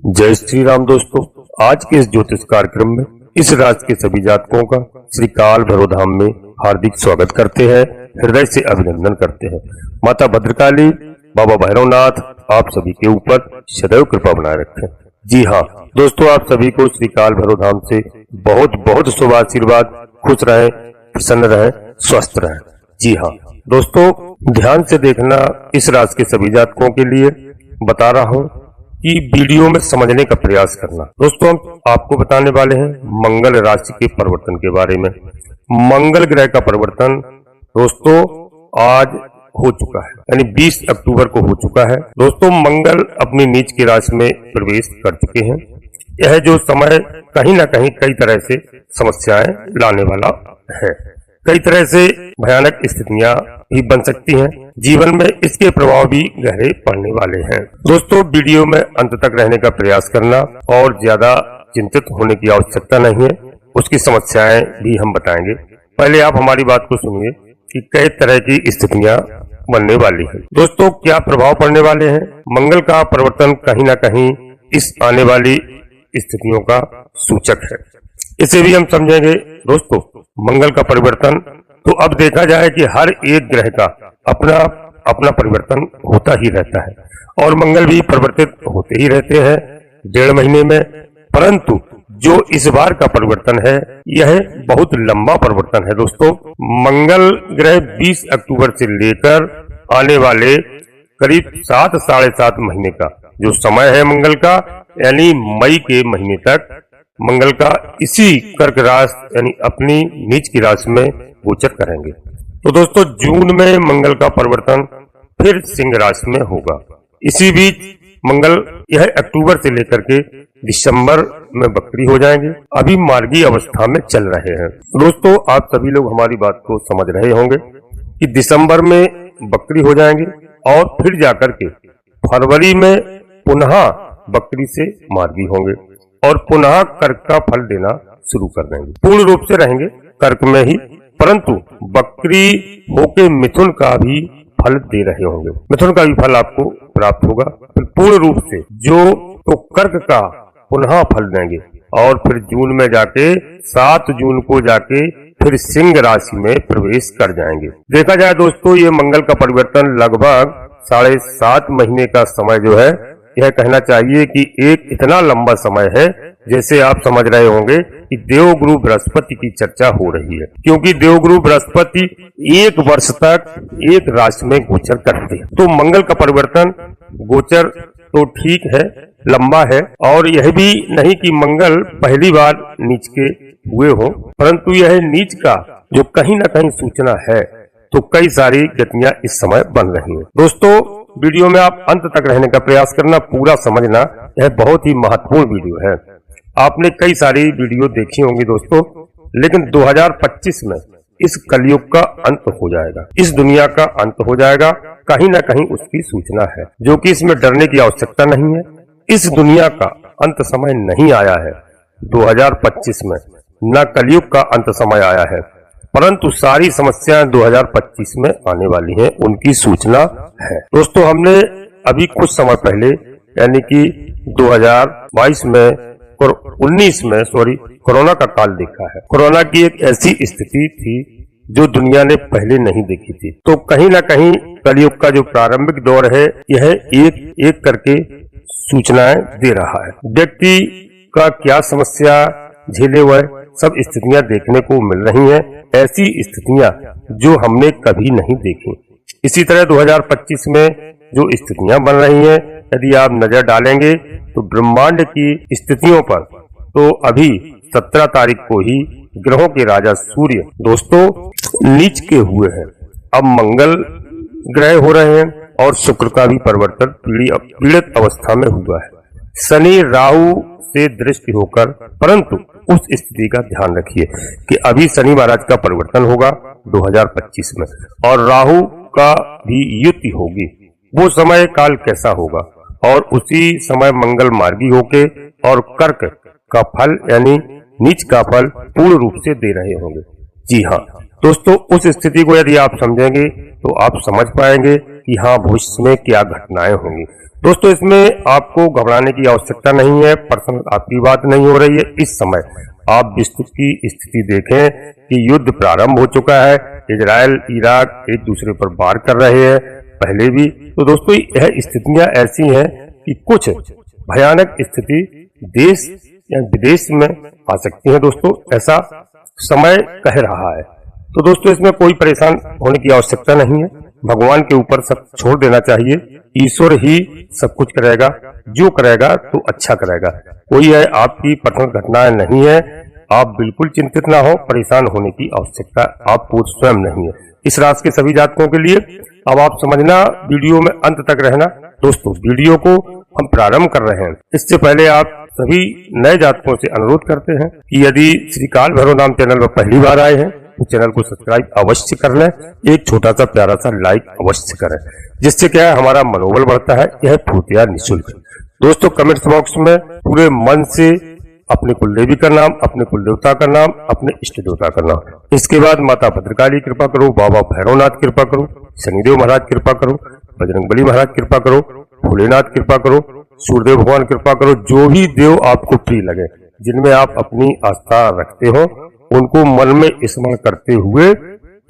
जय श्री राम दोस्तों, आज के इस ज्योतिष कार्यक्रम में इस राशि के सभी जातकों का श्री काल भैरव धाम में हार्दिक स्वागत करते हैं, हृदय से अभिनंदन करते हैं। माता भद्रकाली, बाबा भैरवनाथ आप सभी के ऊपर सदैव कृपा बनाए रखें। जी हाँ दोस्तों, आप सभी को श्री काल भैरव धाम से बहुत बहुत शुभ आशीर्वाद। खुश रहें, प्रसन्न रहें, स्वस्थ रहें। जी हाँ दोस्तों, ध्यान से देखना। इस राशि के सभी जातकों के लिए बता रहा हूँ कि वीडियो में समझने का प्रयास करना। दोस्तों, हम आपको बताने वाले हैं मंगल राशि के परिवर्तन के बारे में। मंगल ग्रह का परिवर्तन दोस्तों आज हो चुका है, यानी 20 अक्टूबर को हो चुका है। दोस्तों, मंगल अपनी नीच की राशि में प्रवेश कर चुके हैं। यह जो समय कहीं ना कहीं कई तरह से समस्याएं लाने वाला है, कई तरह से भयानक स्थितियां भी बन सकती हैं। जीवन में इसके प्रभाव भी गहरे पड़ने वाले हैं। दोस्तों, वीडियो में अंत तक रहने का प्रयास करना और ज्यादा चिंतित होने की आवश्यकता नहीं है। उसकी समस्याएं भी हम बताएंगे। पहले आप हमारी बात को सुनिए कि कई तरह की स्थितियां बनने वाली है। दोस्तों, क्या प्रभाव पड़ने वाले हैं? मंगल का परिवर्तन कहीं ना कहीं इस आने वाली स्थितियों का सूचक है। इसे भी हम समझेंगे। दोस्तों, मंगल का परिवर्तन तो अब देखा जाए कि हर एक ग्रह का अपना अपना परिवर्तन होता ही रहता है और मंगल भी परिवर्तित होते ही रहते हैं 1.5 महीने में। परंतु जो इस बार का परिवर्तन है यह बहुत लंबा परिवर्तन है। दोस्तों, मंगल ग्रह 20 अक्टूबर से लेकर आने वाले करीब 7 साढ़े 7 महीने का जो समय है मंगल का, यानी मई के महीने तक मंगल का इसी कर्क राशि यानी अपनी नीच की राशि में गोचर करेंगे। तो दोस्तों, जून में मंगल का परिवर्तन फिर सिंह राशि में होगा। इसी बीच मंगल यह अक्टूबर से लेकर के दिसंबर में बकरी हो जाएंगे। अभी मार्गी अवस्था में चल रहे हैं। दोस्तों, आप सभी लोग हमारी बात को समझ रहे होंगे कि दिसंबर में बकरी हो जाएंगे और फिर जाकर के फरवरी में पुनः बकरी से मार्गी होंगे और पुनः कर्क का फल देना शुरू कर देंगे। पूर्ण रूप से रहेंगे कर्क में ही, परंतु बकरी होके मिथुन का भी फल दे रहे होंगे। मिथुन का भी फल आपको प्राप्त होगा। फिर पूर्ण रूप से जो तो कर्क का पुनः फल देंगे और फिर जून में जाके 7 जून को जाके फिर सिंह राशि में प्रवेश कर जाएंगे। देखा जाए दोस्तों, ये मंगल का परिवर्तन लगभग 7.5 महीने का समय जो है, यह कहना चाहिए कि एक इतना लंबा समय है जैसे आप समझ रहे होंगे कि देवगुरु बृहस्पति की चर्चा हो रही है, क्योंकि देवगुरु बृहस्पति 1 वर्ष तक एक राशि में गोचर करते हैं। तो मंगल का परिवर्तन गोचर तो ठीक है, लंबा है, और यह भी नहीं कि मंगल पहली बार नीच के हुए हो, परंतु यह नीच का जो कहीं ना कहीं सूचना है। तो कई सारी गतियां इस समय बन रही हैं। दोस्तों, वीडियो में आप अंत तक रहने का प्रयास करना, पूरा समझना। यह बहुत ही महत्वपूर्ण वीडियो है। आपने कई सारी वीडियो देखी होंगी दोस्तों, लेकिन 2025 में इस कलयुग का अंत हो जाएगा, इस दुनिया का अंत हो जाएगा, कहीं ना कहीं उसकी सूचना है, जो कि इसमें डरने की आवश्यकता नहीं है। इस दुनिया का अंत समय नहीं आया है 2025 में, न कलयुग का अंत समय आया है, परंतु सारी समस्याएं 2025 में आने वाली हैं, उनकी सूचना है। दोस्तों, हमने अभी कुछ समय पहले यानी कि 2022 में 19 में कोरोना का काल देखा है। कोरोना की एक ऐसी स्थिति थी जो दुनिया ने पहले नहीं देखी थी। तो कहीं ना कहीं कलयुग का जो प्रारंभिक दौर है, यह एक एक करके सूचनाएं दे रहा है। व्यक्ति का क्या समस्या झेले हुए सब स्थितियां देखने को मिल रही हैं, ऐसी स्थितियां जो हमने कभी नहीं देखी। इसी तरह 2025 में जो स्थितियां बन रही हैं, यदि आप नजर डालेंगे तो ब्रह्मांड की स्थितियों पर, तो अभी 17 तारीख को ही ग्रहों के राजा सूर्य दोस्तों नीच के हुए हैं। अब मंगल ग्रह हो रहे हैं और शुक्र का भी परिवर्तन पीड़ित अवस्था में हुआ है। शनि राहु से दृष्टि होकर, परंतु उस स्थिति का ध्यान रखिए कि अभी शनि महाराज का परिवर्तन होगा 2025 में और राहु का भी युति होगी। वो समय काल कैसा होगा, और उसी समय मंगल मार्गी होके और कर्क का फल यानी नीच का फल पूर्ण रूप से दे रहे होंगे। जी हाँ दोस्तों, उस स्थिति को यदि आप समझेंगे तो आप समझ पाएंगे कि हाँ भविष्य में क्या घटनाएं होंगी। दोस्तों इसमें आपको घबराने की आवश्यकता नहीं है। पर्सनल आपकी बात नहीं हो रही है। इस समय आप विश्व की स्थिति देखें कि युद्ध प्रारंभ हो चुका है। इजराइल इराक एक दूसरे पर वार कर रहे हैं पहले भी। तो दोस्तों यह स्थितियां ऐसी हैं कि कुछ भयानक स्थिति देश या विदेश में आ सकती है। दोस्तों ऐसा समय कह रहा है। तो दोस्तों इसमें कोई परेशान होने की आवश्यकता नहीं है। भगवान के ऊपर सब छोड़ देना चाहिए। ईश्वर ही सब कुछ करेगा, जो करेगा तो अच्छा करेगा। कोई है आपकी पर्सनल घटनाएं नहीं है। आप बिल्कुल चिंतित ना हो, परेशान होने की आवश्यकता आपको स्वयं नहीं है। इस राशि के सभी जातकों के लिए अब आप समझना, वीडियो में अंत तक रहना। दोस्तों वीडियो को हम प्रारंभ कर रहे हैं, इससे पहले आप सभी नए जातकों से अनुरोध करते हैं कि यदि श्री काल भैरव नाम चैनल पर पहली बार आए हैं तो चैनल को सब्सक्राइब अवश्य कर लें। एक छोटा सा प्यारा सा लाइक अवश्य करें, जिससे क्या है हमारा मनोबल बढ़ता है। यह पूर्णतया निःशुल्क। दोस्तों कमेंट्स बॉक्स में पूरे मन से अपने कुलदेवी का नाम, अपने कुल देवता का नाम, अपने इष्ट देवता का नाम, इसके बाद माता भद्रकाली कृपा करो, बाबा भैरवनाथ कृपा करो, शनिदेव महाराज कृपा करो, बजरंगबली महाराज कृपा करो, भोलेनाथ कृपा करो, सूर्यदेव भगवान कृपा करो। जो भी देव आपको प्रिय लगे, जिनमें आप अपनी आस्था रखते हो, उनको मन में स्मरण करते हुए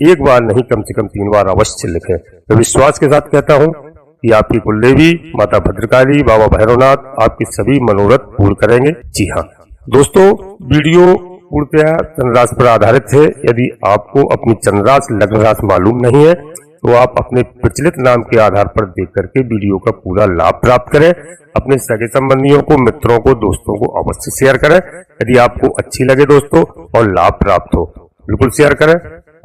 एक बार नहीं कम से कम 3 बार अवश्य लिखें। मैं विश्वास के साथ कहता हूँ कि आपकी कुलदेवी माता भद्रकाली, बाबा भैरवनाथ आपके सभी मनोरथ पूर्ण करेंगे। जी हाँ दोस्तों, वीडियो पूर्णतया चंद्रास पर आधारित है। यदि आपको अपनी चंद्रास लग्न राशि मालूम नहीं है तो आप अपने प्रचलित नाम के आधार पर देख करके वीडियो का पूरा लाभ प्राप्त करें। अपने सगे संबंधियों को, मित्रों को, दोस्तों को अवश्य शेयर करें। यदि आपको अच्छी लगे दोस्तों और लाभ प्राप्त हो, बिल्कुल शेयर करें।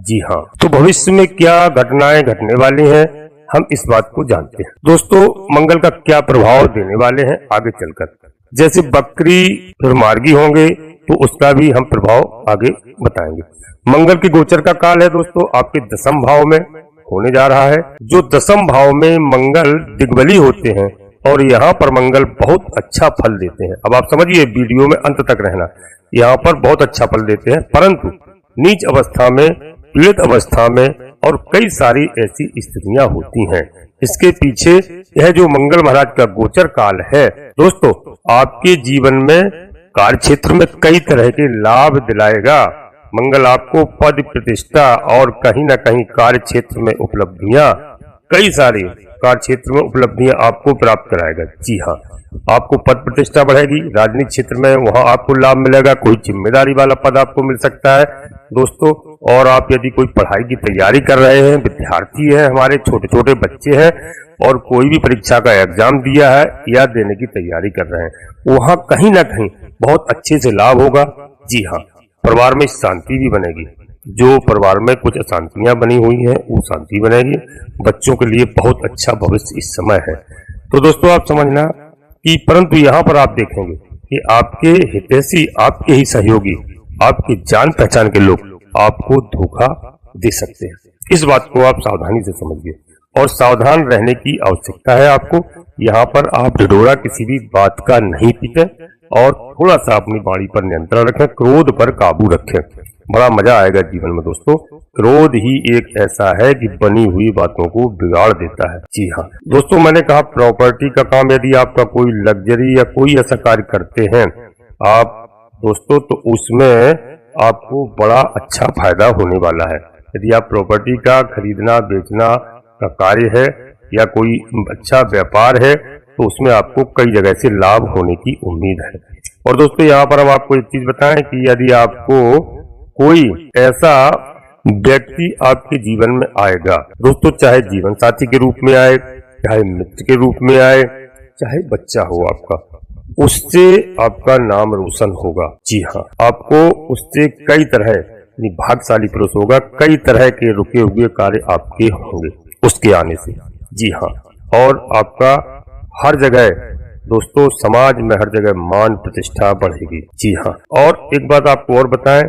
जी हाँ, तो भविष्य में क्या घटनाएं घटने वाली हैं, हम इस बात को जानते हैं। दोस्तों मंगल का क्या प्रभाव देने वाले हैं आगे चलकर। जैसे बकरी फिर मार्गी होंगे तो उसका भी हम प्रभाव आगे बताएंगे। मंगल के गोचर का काल है दोस्तों आपके 10वें भाव में होने जा रहा है। जो 10वें भाव में मंगल दिग्बली होते हैं और यहाँ पर मंगल बहुत अच्छा फल देते हैं। अब आप समझिए, वीडियो में अंत तक रहना। यहाँ पर बहुत अच्छा फल देते हैं, परंतु नीच अवस्था में, पीड़ित अवस्था में और कई सारी ऐसी स्थितियां होती हैं। इसके पीछे यह जो मंगल महाराज का गोचर काल है दोस्तों, आपके जीवन में कार्य क्षेत्र में कई तरह के लाभ दिलाएगा। मंगल आपको पद प्रतिष्ठा और कहीं न कहीं कार्य क्षेत्र में उपलब्धियां, कई सारी कार्य क्षेत्र में उपलब्धियां आपको प्राप्त कराएगा। जी हाँ, आपको पद प्रतिष्ठा बढ़ेगी। राजनीतिक क्षेत्र में वहां आपको लाभ मिलेगा। कोई जिम्मेदारी वाला पद आपको मिल सकता है दोस्तों। और आप यदि कोई पढ़ाई की तैयारी कर रहे हैं, विद्यार्थी हैं, हमारे छोटे छोटे बच्चे हैं और कोई भी परीक्षा का एग्जाम दिया है या देने की तैयारी कर रहे हैं, वहां कहीं ना कहीं बहुत अच्छे से लाभ होगा। जी हाँ, परिवार में शांति भी बनेगी। जो परिवार में कुछ अशांतियां बनी हुई हैं वो शांति बनेगी। बच्चों के लिए बहुत अच्छा भविष्य इस समय है। तो दोस्तों आप समझना कि परंतु यहाँ पर आप देखेंगे कि आपके हितैषी, आपके ही सहयोगी, आपके जान पहचान के लोग आपको धोखा दे सकते हैं। इस बात को आप सावधानी से समझिए और सावधान रहने की आवश्यकता है आपको। यहाँ पर आप ढिढोरा किसी भी बात का नहीं पीते और थोड़ा सा अपनी वाणी पर नियंत्रण रखें, क्रोध पर काबू रखें। बड़ा मजा आएगा जीवन में दोस्तों। क्रोध ही एक ऐसा है कि बनी हुई बातों को बिगाड़ देता है। जी हाँ दोस्तों, मैंने कहा प्रॉपर्टी का काम, यदि आपका कोई लग्जरी या कोई ऐसा कार्य करते हैं आप दोस्तों, तो उसमें आपको बड़ा अच्छा फायदा होने वाला है। यदि आप प्रॉपर्टी का खरीदना बेचना का कार्य है या कोई अच्छा व्यापार है तो उसमें आपको कई जगह से लाभ होने की उम्मीद है। और दोस्तों यहाँ पर हम आपको एक चीज बताएं कि यदि आपको कोई ऐसा व्यक्ति आपके जीवन में आएगा दोस्तों, चाहे जीवन साथी के रूप में आए, चाहे मित्र के रूप में आए, चाहे बच्चा हो आपका, उससे आपका नाम रोशन होगा। जी हाँ, आपको उससे कई तरह भाग्यशाली पुरुष होगा, कई तरह के रुके हुए कार्य आपके होंगे उसके आने से। जी हाँ, और आपका हर जगह दोस्तों समाज में हर जगह मान प्रतिष्ठा बढ़ेगी। जी हाँ, और एक बात आपको और बताएं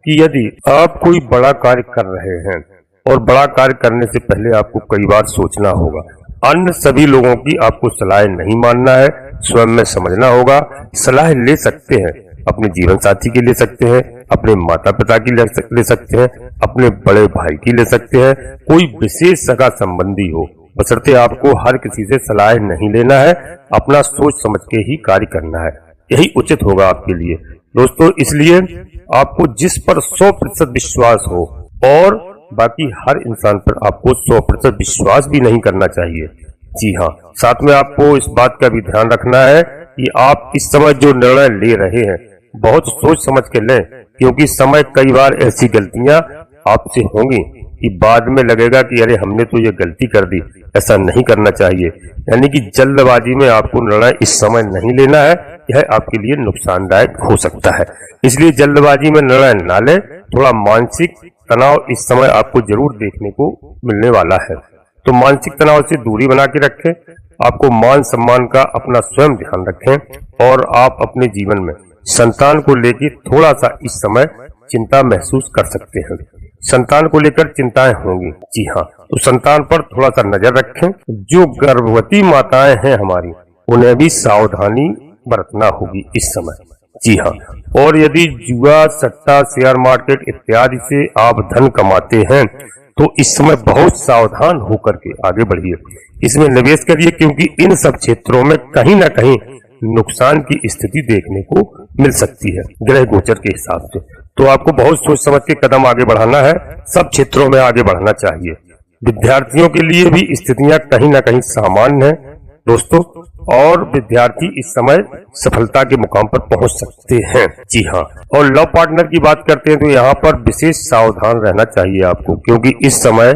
कि यदि आप कोई बड़ा कार्य कर रहे हैं और बड़ा कार्य करने से पहले आपको कई बार सोचना होगा। अन्य सभी लोगों की आपको सलाह नहीं मानना है, स्वयं में समझना होगा। सलाह ले सकते हैं, अपने जीवन साथी की ले सकते हैं, अपने माता पिता की ले सकते हैं, अपने बड़े भाई की ले सकते हैं, कोई विशेष सगा संबंधी हो, बशर्ते आपको हर किसी से सलाह नहीं लेना है, अपना सोच समझ के ही कार्य करना है, यही उचित होगा आपके लिए दोस्तों। इसलिए आपको जिस पर 100% विश्वास हो, और बाकी हर इंसान पर आपको 100% विश्वास भी नहीं करना चाहिए। जी हाँ, साथ में आपको इस बात का भी ध्यान रखना है कि आप इस समय जो निर्णय ले रहे हैं बहुत सोच समझ के लें, क्योंकि समय कई बार ऐसी गलतियां आपसे होंगी कि बाद में लगेगा कि अरे हमने तो ये गलती कर दी। ऐसा नहीं करना चाहिए, यानी कि जल्दबाजी में आपको निर्णय इस समय नहीं लेना है, यह आपके लिए नुकसानदायक हो सकता है। इसलिए जल्दबाजी में निर्णय ना लें। थोड़ा मानसिक तनाव इस समय आपको जरूर देखने को मिलने वाला है, तो मानसिक तनाव से दूरी बना के रखें। आपको मान सम्मान का अपना स्वयं ध्यान रखें, और आप अपने जीवन में संतान को लेकर थोड़ा सा इस समय चिंता महसूस कर सकते हैं। संतान को लेकर चिंताएं होंगी। जी हाँ, तो संतान पर थोड़ा सा नजर रखें। जो गर्भवती माताएं हैं हमारी, उन्हें भी सावधानी बरतना होगी इस समय। जी हाँ, और यदि जुआ, सट्टा, शेयर मार्केट इत्यादि से आप धन कमाते हैं तो इस समय बहुत सावधान होकर के आगे बढ़िए, इसमें निवेश करिए, क्योंकि इन सब क्षेत्रों में कहीं ना कहीं नुकसान की स्थिति देखने को मिल सकती है ग्रह गोचर के हिसाब से। तो आपको बहुत सोच समझ के कदम आगे बढ़ाना है, सब क्षेत्रों में आगे बढ़ना चाहिए। विद्यार्थियों के लिए भी स्थितियां कहीं ना कहीं सामान्य है दोस्तों, और विद्यार्थी इस समय सफलता के मुकाम पर पहुंच सकते हैं। जी हाँ, और लव पार्टनर की बात करते हैं तो यहाँ पर विशेष सावधान रहना चाहिए आपको, क्योंकि इस समय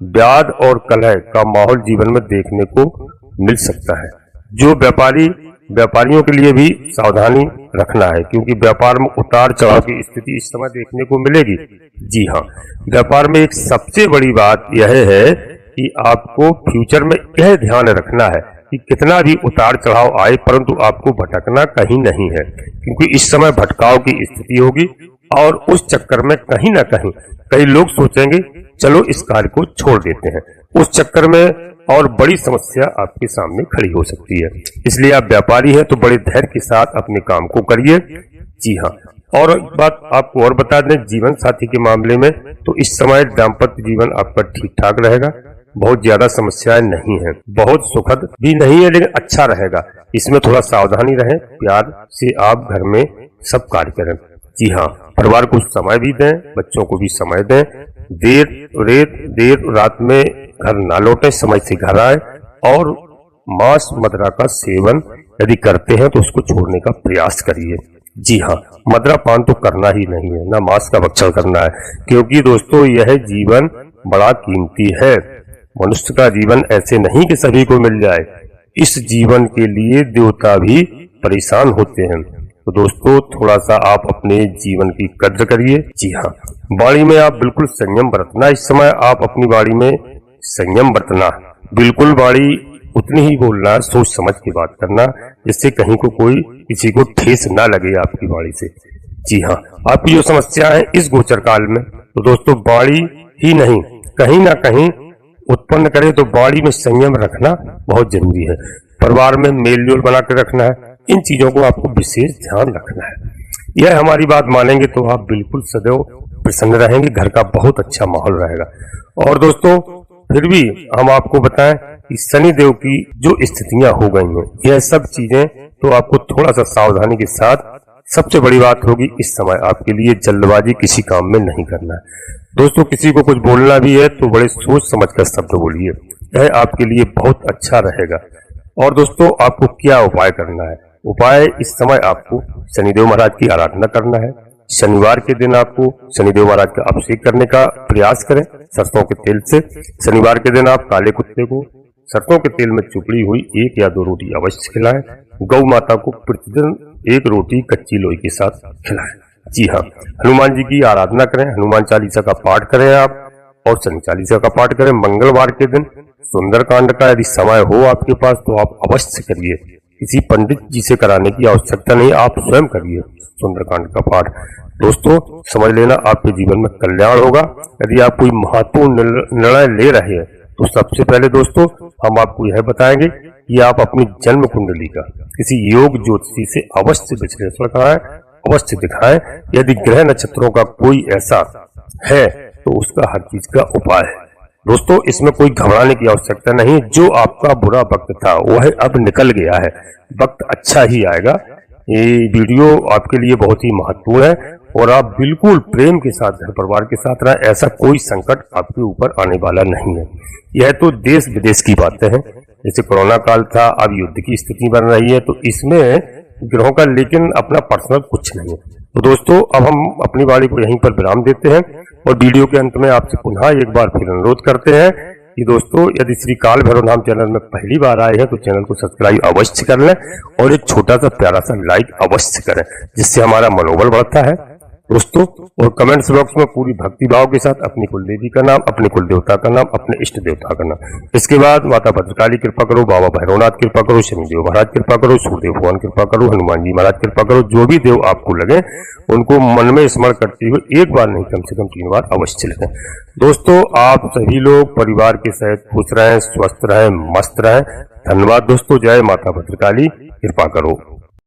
व्याद और कलह का माहौल जीवन में देखने को मिल सकता है। जो व्यापारियों के लिए भी सावधानी रखना है, क्योंकि व्यापार में उतार चढ़ाव की स्थिति इस समय देखने को मिलेगी। जी हाँ, व्यापार में एक सबसे बड़ी बात यह है कि आपको फ्यूचर में यह ध्यान रखना है कि कितना भी उतार चढ़ाव आए, परंतु आपको भटकना कहीं नहीं है, क्योंकि इस समय भटकाव की स्थिति होगी, और उस चक्कर में कहीं ना कहीं कई लोग सोचेंगे चलो इस कार्य को छोड़ देते हैं, उस चक्कर में और बड़ी समस्या आपके सामने खड़ी हो सकती है। इसलिए आप व्यापारी हैं तो बड़े धैर्य के साथ अपने काम को करिए। जी हाँ, और एक बात आपको और बता दें, जीवन साथी के मामले में तो इस समय दाम्पत्य जीवन आपका ठीक ठाक रहेगा, बहुत ज्यादा समस्याएं नहीं है, बहुत सुखद भी नहीं है, लेकिन अच्छा रहेगा। इसमें थोड़ा सावधानी रहें, प्यार से आप घर में सब कार्य करें। जी हाँ, परिवार को समय भी दें, बच्चों को भी समय दें। देर रात में घर ना लौटे, समय से घर आए, और मांस मदिरा का सेवन यदि करते हैं तो उसको छोड़ने का प्रयास करिए। जी हाँ, मदिरा पान तो करना ही नहीं है, ना मांस का भक्षण करना है, क्योंकि दोस्तों यह जीवन बड़ा कीमती है। मनुष्य का जीवन ऐसे नहीं कि सभी को मिल जाए, इस जीवन के लिए देवता भी परेशान होते हैं। तो दोस्तों थोड़ा सा आप अपने जीवन की कद्र करिए। जी हाँ, वाणी में आप बिल्कुल संयम बरतना, इस समय आप अपनी वाणी में संयम बरतना, बिल्कुल वाणी उतनी ही बोलना, सोच समझ के बात करना, जिससे कहीं को कोई किसी को ठेस ना लगे आपकी वाणी से। जी हाँ, आपकी जो समस्या है इस गोचर काल में, तो दोस्तों वाणी ही नहीं कहीं ना कहीं उत्पन्न करे, तो वाणी में संयम रखना बहुत जरूरी है। परिवार में मेल जोल बना कर रखना है, इन चीजों को आपको विशेष ध्यान रखना है। यह हमारी बात मानेंगे तो आप बिल्कुल सदैव प्रसन्न रहेंगे, घर का बहुत अच्छा माहौल रहेगा। और दोस्तों फिर भी हम आपको बताएं कि शनिदेव की जो स्थितियां हो गई हैं, यह सब चीजें तो आपको थोड़ा सा सावधानी के साथ, सबसे बड़ी बात होगी इस समय आपके लिए जल्दबाजी किसी काम में नहीं करना है। दोस्तों किसी को कुछ बोलना भी है तो बड़े सोच समझ कर शब्द बोलिए, यह आपके लिए बहुत अच्छा रहेगा। और दोस्तों आपको क्या उपाय करना है? उपाय इस समय आपको शनिदेव महाराज की आराधना करना है। शनिवार के दिन आपको शनिदेव महाराज का अभिषेक करने का प्रयास करें सरसों के तेल से। शनिवार के दिन आप काले कुत्ते को सरसों के तेल में चुपड़ी हुई 1 या 2 रोटी अवश्य खिलाएं। गौ माता को प्रतिदिन 1 रोटी कच्ची लोई के साथ खिलाएं। जी हाँ, हनुमान जी की आराधना करें, हनुमान चालीसा का पाठ करें आप, और शनि चालीसा का पाठ करें। मंगलवार के दिन सुंदरकांड का यदि समय हो आपके पास तो आप अवश्य करिए, किसी पंडित जी से कराने की आवश्यकता नहीं, आप स्वयं करिए सुंदरकांड का पाठ। दोस्तों समझ लेना आपके जीवन में कल्याण होगा। यदि आप कोई महत्वपूर्ण निर्णय ले रहे हैं तो सबसे पहले दोस्तों हम आपको यह बताएंगे कि आप अपनी जन्म कुंडली का किसी योग ज्योतिषी से अवश्य विश्लेषण कराएं, अवश्य दिखाएं। यदि ग्रह नक्षत्रों का कोई ऐसा है तो उसका हर चीज का उपाय है। दोस्तों इसमें कोई घबराने की आवश्यकता नहीं। जो आपका बुरा वक्त था वह अब निकल गया है, वक्त अच्छा ही आएगा। ये वीडियो आपके लिए बहुत ही महत्वपूर्ण है और आप बिल्कुल प्रेम के साथ घर परिवार के साथ रहें, ऐसा कोई संकट आपके ऊपर आने वाला नहीं है। यह तो देश विदेश की बातें हैं, जैसे कोरोना काल था, अब युद्ध की स्थिति बन रही है, तो इसमें ग्रहों का लेकिन अपना पर्सनल कुछ नहीं है। तो दोस्तों अब हम अपनी वाणी को यहीं पर विराम देते हैं और वीडियो के अंत में आपसे पुनः एक बार फिर अनुरोध करते हैं कि दोस्तों यदि श्री काल भैरव धाम चैनल में पहली बार आए हैं तो चैनल को सब्सक्राइब अवश्य कर लें और एक छोटा सा प्यारा सा लाइक अवश्य करें, जिससे हमारा मनोबल बढ़ता है दोस्तों। और कमेंट्स बॉक्स में पूरी भक्ति भाव के साथ अपनी कुलदेवी का नाम, अपने कुल देवता का नाम, अपने इष्ट देवता का नाम, इसके बाद माता भद्रकाली कृपा करो, बाबा भैरवनाथ कृपा करो, शनिदेव महाराज कृपा करो, सूर्यदेव भगवान कृपा करो, हनुमान जी महाराज कृपा करो, जो भी देव आपको लगे उनको मन में स्मरण करते हुए एक बार नहीं कम से कम 3 बार अवश्य लिखें। दोस्तों आप सभी लोग परिवार के साथ खुश रहें, स्वस्थ रहें, मस्त रहें। धन्यवाद दोस्तों। जय माता भद्रकाली, कृपा करो।